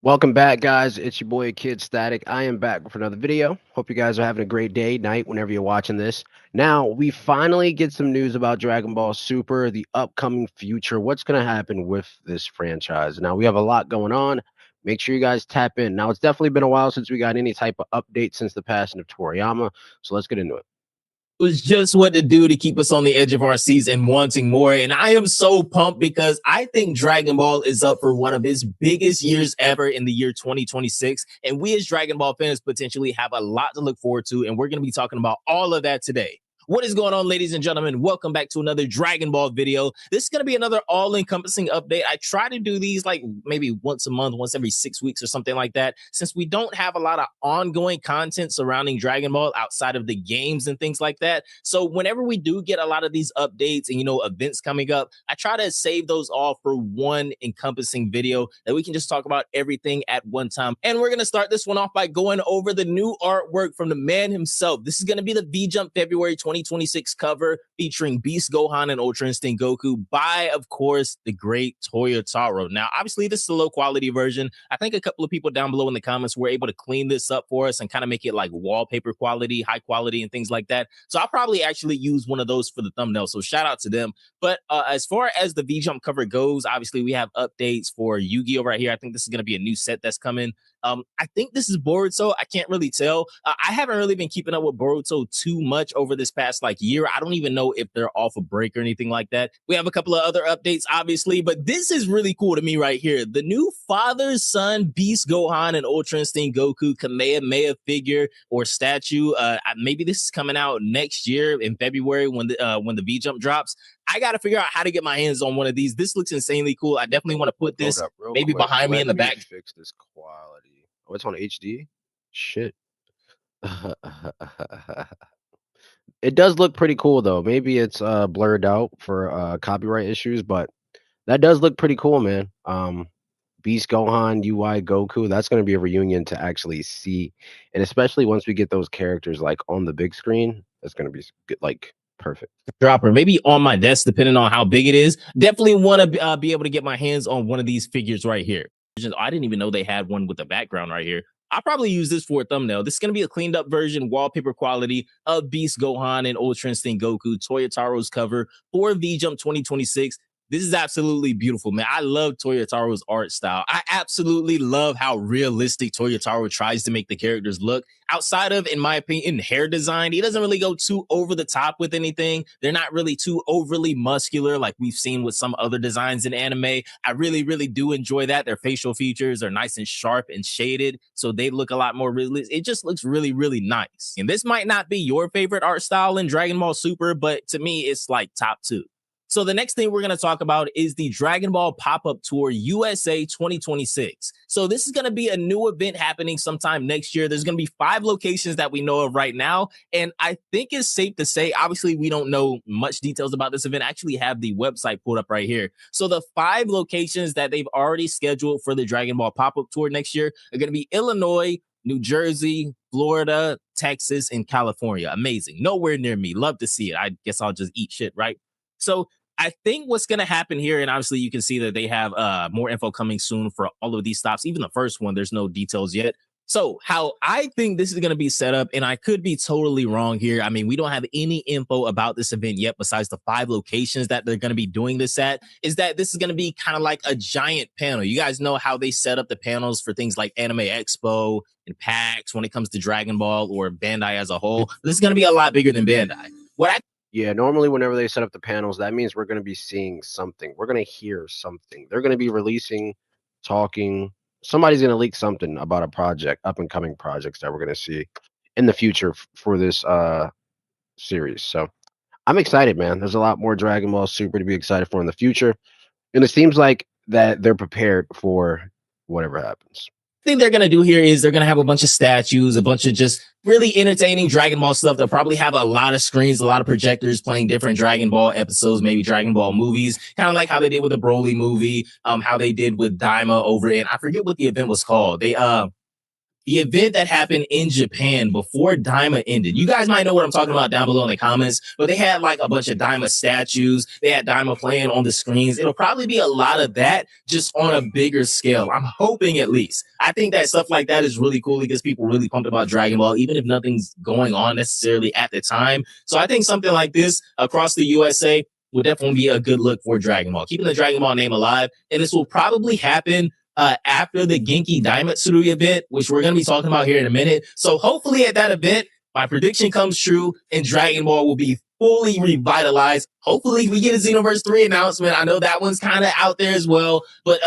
Welcome back, guys. It's your boy Kid Static. I am back with another video. Hope you guys are having a great day, night, whenever you're watching this. Now, we finally get some news about Dragon Ball Super, the upcoming future. What's going to happen with this franchise? Now, we have a lot going on. Make sure you guys tap in. Now, it's definitely been a while since we got any type of update since the passing of Toriyama. So let's get into it. Was just what to do to keep us on the edge of our seats and wanting more. And I am so pumped because I think Dragon Ball is up for one of its biggest years ever in the year 2026. And we as Dragon Ball fans potentially have a lot to look forward to. And we're going to be talking about all of that today. What is going on, ladies and gentlemen? Welcome back to another Dragon Ball video. This is going to be another all-encompassing update. I try to do these like maybe once a month, once every 6 weeks or something like that, since we don't have a lot of ongoing content surrounding Dragon Ball outside of the games and things like that. So whenever we do get a lot of these updates and, events coming up, I try to save those all for one encompassing video that we can just talk about everything at one time. And we're going to start this one off by going over the new artwork from the man himself. This is going to be the V-Jump February 2026 cover featuring Beast Gohan and Ultra Instinct Goku by, of course, the great Toyotaro. Now, obviously, this is a low quality version. I think a couple of people down below in the comments were able to clean this up for us and kind of make it like wallpaper quality, high quality, and things like that. So I'll probably actually use one of those for the thumbnail. So shout out to them. But as far as the V-Jump cover goes, obviously, we have updates for Yu-Gi-Oh! Right here. I think this is going to be a new set that's coming. I think this is Boruto. I can't really tell. I haven't really been keeping up with Boruto too much over this past year. I don't even know if they're off a break or anything like that. We have a couple of other updates, obviously, but this is really cool to me right here. The new father-son Beast Gohan and Ultra Instinct Goku Kamehameha figure or statue. Maybe this is coming out next year in February when the V-Jump drops. I got to figure out how to get my hands on one of these. This looks insanely cool. I definitely want to put this maybe behind me in the back. Fix this quality. Oh, it's on HD? Shit. It does look pretty cool though. Maybe it's blurred out for copyright issues, but that does look pretty cool, man. Beast Gohan, UI Goku, that's going to be a reunion to actually see, and especially once we get those characters like on the big screen, that's going to be like perfect. Dropper, maybe on my desk, depending on how big it is. Definitely want to be able to get my hands on one of these figures right here. I didn't even know they had one with the background right here. I'll probably use this for a thumbnail. This is going to be a cleaned up version, wallpaper quality of Beast Gohan and Ultra Instinct Goku, Toyotaro's cover for V-Jump 2026. This is absolutely beautiful, man. I love Toyotaro's art style. I absolutely love how realistic Toyotaro tries to make the characters look. Outside of, in my opinion, hair design, he doesn't really go too over the top with anything. They're not really too overly muscular like we've seen with some other designs in anime. I really, really do enjoy that. Their facial features are nice and sharp and shaded, so they look a lot more realistic. It just looks really, really nice. And this might not be your favorite art style in Dragon Ball Super, but to me, it's like top 2. So the next thing we're going to talk about is the Dragon Ball Pop-Up Tour USA 2026. So this is going to be a new event happening sometime next year. There's going to be 5 locations that we know of right now. And I think it's safe to say, obviously, we don't know much details about this event. I actually have the website pulled up right here. So the 5 locations that they've already scheduled for the Dragon Ball Pop-Up Tour next year are going to be Illinois, New Jersey, Florida, Texas, and California. Amazing. Nowhere near me. Love to see it. I guess I'll just eat shit, right? So I think what's going to happen here, and obviously you can see that they have more info coming soon for all of these stops. Even the first one, there's no details yet. So how I think this is going to be set up, and I could be totally wrong here. I mean, we don't have any info about this event yet besides the 5 locations that they're going to be doing this at, is that this is going to be kind of like a giant panel. You guys know how they set up the panels for things like Anime Expo and PAX when it comes to Dragon Ball or Bandai as a whole. This is going to be a lot bigger than Bandai. Yeah, normally whenever they set up the panels, that means we're going to be seeing something. We're going to hear something. They're going to be releasing, talking. Somebody's going to leak something about a project, up and coming projects that we're going to see in the future for this series. So I'm excited, man. There's a lot more Dragon Ball Super to be excited for in the future. And it seems like that they're prepared for whatever happens. Thing they're going to do here is they're going to have a bunch of statues, a bunch of just really entertaining Dragon Ball stuff. They'll probably have a lot of screens, a lot of projectors playing different Dragon Ball episodes, maybe Dragon Ball movies, kind of like how they did with the Broly movie, how they did with Daima over in, I forget what the event was called. They the event that happened in Japan before Daima ended. You guys might know what I'm talking about down below in the comments, but they had like a bunch of Daima statues. They had Daima playing on the screens. It'll probably be a lot of that just on a bigger scale. I'm hoping at least. I think that stuff like that is really cool because people really pumped about Dragon Ball, even if nothing's going on necessarily at the time. So I think something like this across the USA would definitely be a good look for Dragon Ball, keeping the Dragon Ball name alive. And this will probably happen after the Genki Daimatsuru event, which we're going to be talking about here in a minute. So hopefully at that event, my prediction comes true and Dragon Ball will be fully revitalized. Hopefully we get a Xenoverse 3 announcement. I know that one's kind of out there as well, but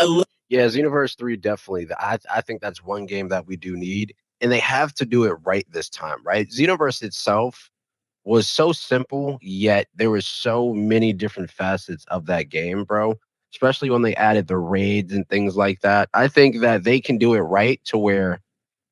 Yeah, Xenoverse 3 definitely. I think that's one game that we do need, and they have to do it right this time, right? Xenoverse itself was so simple, yet there was so many different facets of that game, bro. Especially when they added the raids and things like that. I think that they can do it right to where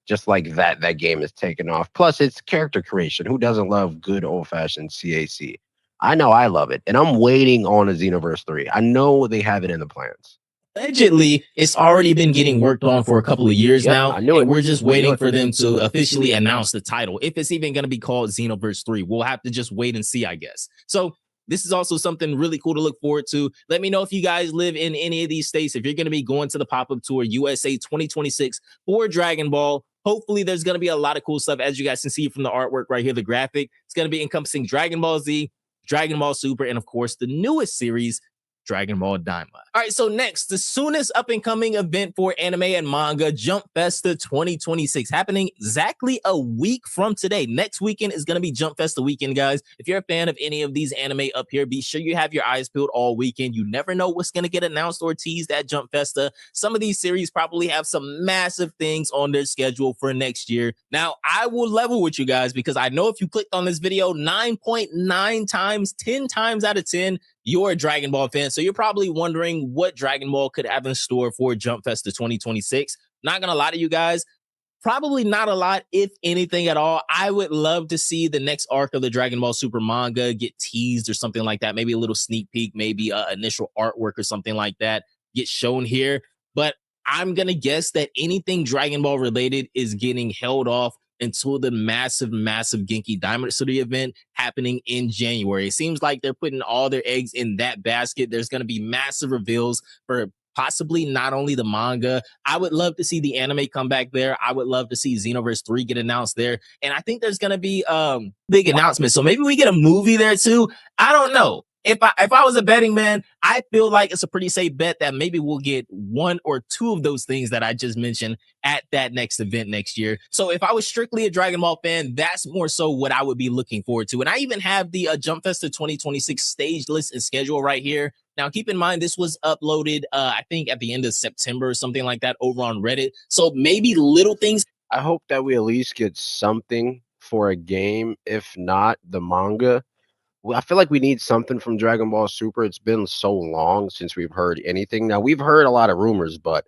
just like that game is taken off. Plus, it's character creation. Who doesn't love good old fashioned CAC? I know I love it, and I'm waiting on a Xenoverse 3. I know they have it in the plans. allegedly it's already been getting worked on for a couple of years now. I knew it. We're just waiting for them to officially announce the title. If it's even going to be called Xenoverse 3, we'll have to just wait and see, I guess. So this is also something really cool to look forward to. Let me know if you guys live in any of these states, if you're going to be going to the pop-up tour USA 2026 for Dragon Ball. Hopefully there's going to be a lot of cool stuff. As you guys can see from the artwork right here, the graphic, it's going to be encompassing Dragon Ball Z, Dragon Ball Super, and of course the newest series, Dragon Ball Daima. All right, so next, the soonest up-and-coming event for anime and manga, Jump Festa 2026, happening exactly a week from today. Next weekend is going to be Jump Festa weekend, guys. If you're a fan of any of these anime up here, be sure you have your eyes peeled all weekend. You never know what's going to get announced or teased at Jump Festa. Some of these series probably have some massive things on their schedule for next year. Now, I will level with you guys because I know if you clicked on this video 9.9 times, 10 times out of 10, you're a Dragon Ball fan, so you're probably wondering what Dragon Ball could have in store for Jump Festa 2026. Not gonna lie to you guys, probably not a lot, if anything at all. I would love to see the next arc of the Dragon Ball Super manga get teased or something like that. Maybe a little sneak peek, maybe initial artwork or something like that get shown here. But I'm gonna guess that anything Dragon Ball related is getting held off until the massive Genki Daimatsuru event happening in January. It seems like they're putting all their eggs in that basket. There's going to be massive reveals for possibly not only the manga. I would love to see the anime come back there. I would love to see Xenoverse 3 get announced there. And I think there's going to be big announcements. So maybe we get a movie there too. I don't know. If I was a betting man, I feel like it's a pretty safe bet that maybe we'll get one or two of those things that I just mentioned at that next event next year. So if I was strictly a Dragon Ball fan, that's more so what I would be looking forward to. And I even have the Jump Festa 2026 stage list and schedule right here. Now, keep in mind, this was uploaded, I think, at the end of September or something like that over on Reddit. So maybe little things. I hope that we at least get something for a game, if not the manga. Well, I feel like we need something from Dragon Ball Super. It's been so long since we've heard anything. Now, we've heard a lot of rumors, but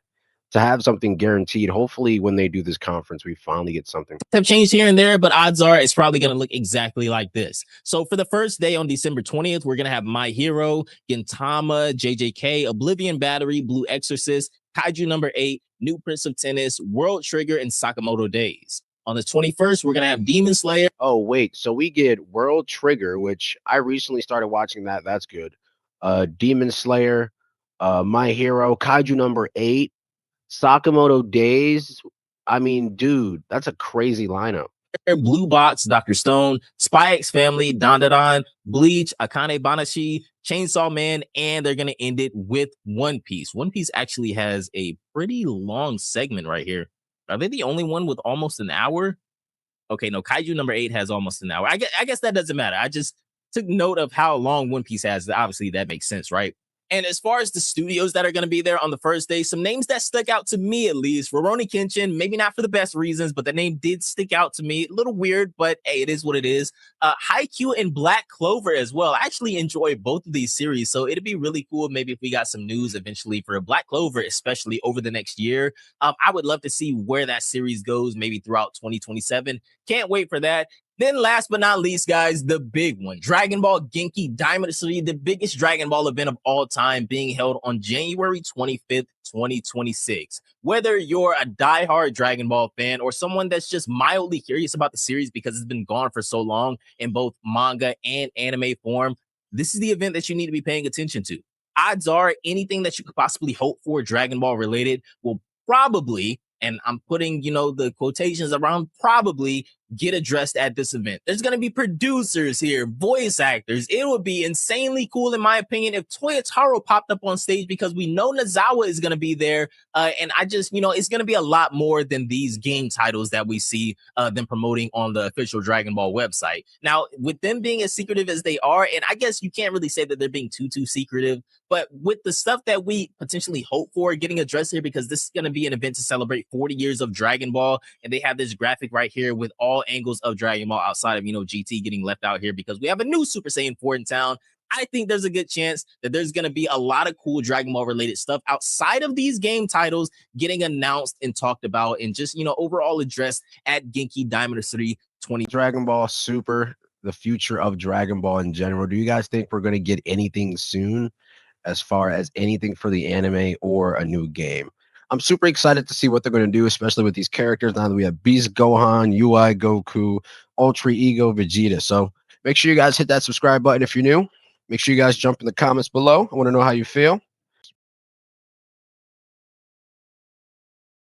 to have something guaranteed, hopefully when they do this conference, we finally get something. Have changed here and there, but odds are it's probably going to look exactly like this. So for the first day on December 20th, we're going to have My Hero, Gintama, JJK, Oblivion Battery, Blue Exorcist, Kaiju number 8, New Prince of Tennis, World Trigger, and Sakamoto Days. On the 21st, we're going to have Demon Slayer. Oh, wait. So we get World Trigger, which I recently started watching that. That's good. Demon Slayer, My Hero, Kaiju number 8, Sakamoto Days. I mean, dude, that's a crazy lineup. Blue Box, Dr. Stone, Spy X Family, Dandadan, Bleach, Akane Banashi, Chainsaw Man, and they're going to end it with One Piece. One Piece actually has a pretty long segment right here. Are they the only one with almost an hour? Okay, no, Kaiju number 8 has almost an hour. I guess that doesn't matter. I just took note of how long One Piece has. Obviously, that makes sense, right? And as far as the studios that are going to be there on the first day, some names that stuck out to me at least. Rurouni Kenshin, maybe not for the best reasons, but the name did stick out to me. A little weird, but hey, it is what it is. Haikyuu and Black Clover as well. I actually enjoy both of these series, so it'd be really cool maybe if we got some news eventually for Black Clover, especially over the next year. I would love to see where that series goes maybe throughout 2027. Can't wait for that. Then last but not least, guys, the big one, Dragon Ball Genki Daimatsuru, the biggest Dragon Ball event of all time, being held on January 25th, 2026. Whether you're a diehard Dragon Ball fan or someone that's just mildly curious about the series because it's been gone for so long in both manga and anime form, this is the event that you need to be paying attention to. Odds are anything that you could possibly hope for Dragon Ball related will probably, and I'm putting, the quotations around probably, get addressed at this event. There's going to be producers here, voice actors. It would be insanely cool, in my opinion, if Toyotaro popped up on stage, because we know Nozawa is going to be there. And I just, it's going to be a lot more than these game titles that we see them promoting on the official Dragon Ball website. Now, with them being as secretive as they are, and I guess you can't really say that they're being too secretive, but with the stuff that we potentially hope for getting addressed here, because this is going to be an event to celebrate 40 years of Dragon Ball, and they have this graphic right here with all angles of Dragon Ball outside of, GT getting left out here because we have a new Super Saiyan 4 in town. I think there's a good chance that there's going to be a lot of cool Dragon Ball related stuff outside of these game titles getting announced and talked about and just, overall addressed at Genki Diamond 3 20. Dragon Ball Super, the future of Dragon Ball in general. Do you guys think we're going to get anything soon as far as anything for the anime or a new game? I'm super excited to see what they're going to do, especially with these characters. Now that we have Beast Gohan, UI Goku, Ultra Ego Vegeta. So make sure you guys hit that subscribe button if you're new. Make sure you guys jump in the comments below. I want to know how you feel.